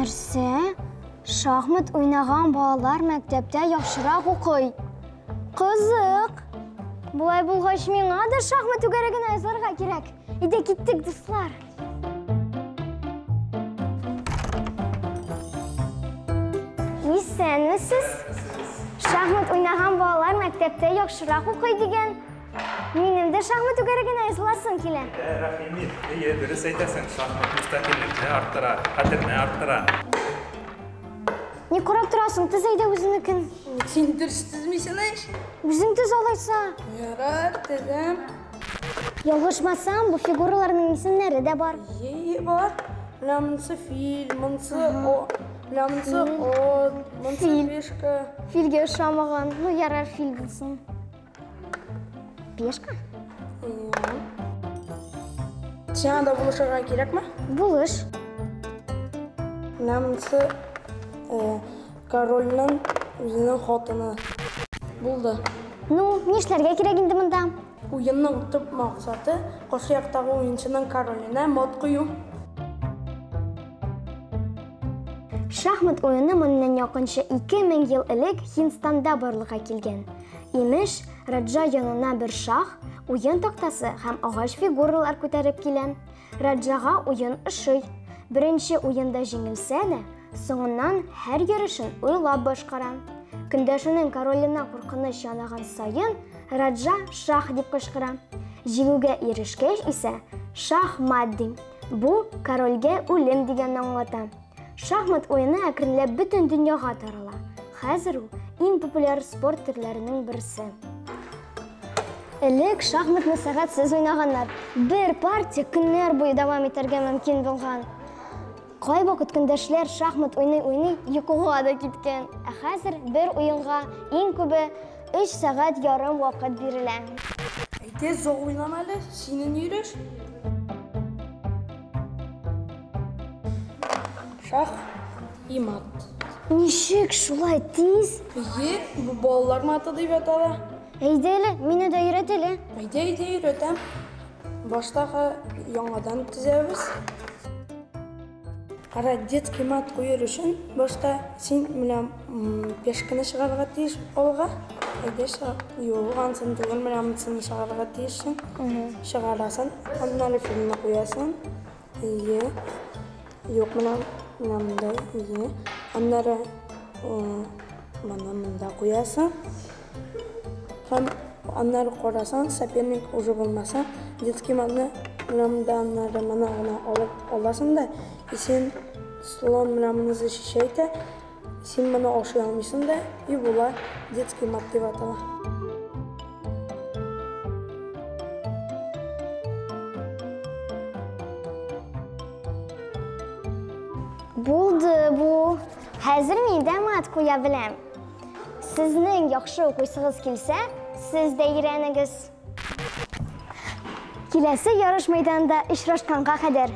Нәрсе? Шахмат ойнаған балалар мәктәптә яхшырак укый. Кызык. Булай булгач миңа да шахмат үгәрәген язарга кирәк. Иде киттек, дуслар. Исәнмесез? Шахмат ойнаған балалар мәктәптә яхшырак укый дигән. Минем дә шахмат үгәрәген язласын килә. Рәхимет, дөрес әйтәсең, шахмат мөстәкыйльлекне арттыра, хәтерне арттыра. Не карап торасың, тез әйдә үзеңнекен. Син дөрес тезмисең ич? Үзең тез алайса. Ярар, тезем. Ялгышмасам, бу фигураларның исемнәре дә бар. Бар. Лямнсы фил, мынсы о, лямнсы от, мынсы пешка. Филгә ошамаган. Ну, ярар, фил булсын. Пешка? Сиңа да булышырга кирәкме? Булыш. Лямнсы корольнең үзенең хатыны булды. Ну, нишләргә кирәк инде монда? Уенның төп максаты каршы яктагы уенчының королена мат кую. Шахмат oyunu моннан якынча 2000 ел элек Һиндстанда барлыкка килгән. Имеш, Раджа янына бер шах, уен тактасы һәм агач фигуралар күтәреп килә. Раджага уен ошый. Беренче уенда җиңелсә дә, соңыннан һәр йөрешен уйлап башкара. Көндәшенең королена куркыныч янаган саен, Раджа шах дип кычкыра. Җиңүгә ирешкәч исә шахмат ди. Бу корольгә үлем дигәнне аңлата. Шахмат oyunu әкренләп бөтен дөньяга тарала. Хәзер ул иң популяр спорт төрләренең берсе. Элек шахматны сәгатьсез уйнаганнар. Бер партия көннәр буе дәвам итәргә мөмкин булган. Кайвакыт көндәшләр шахмат уйный, йокыга да киткән. Ә хәзер бер уенга иң күбе 3 сәгать ярым вакыт бирелә. Әйдә, зур уйнама әле, синең йөреш. Шах и мат. Ничек шулай тиз? Бу балалар маты дип атала. Әйдә әле, мине дә өйрәт әле. Әйдә, өйрәтәм. Баштагы яңадан төзәбез. Кара, детский мат куер өчен башта син менә пешканы чыгарга тиеш алга. Әйдә, юк, ансын түгел, менә монысын чыгарга тиешсең. Чыгарасың, аннан фильмны куясың. Юк, менә монда, аннары монда куясың. Һәм аннары карасаң, соперник уже булмаса, детский матны монда гына аласың да, син слон менә моны защищайта, син моны ашый алмыйсың да, и була детский мат дип атала. Булды бу. Хәзер мин дә мат куя беләм. Сезнең яхшы укыйсыгыз килсә, сез дә өйрәнегез. Киләсе ярыш мәйданында очрашканга кадәр.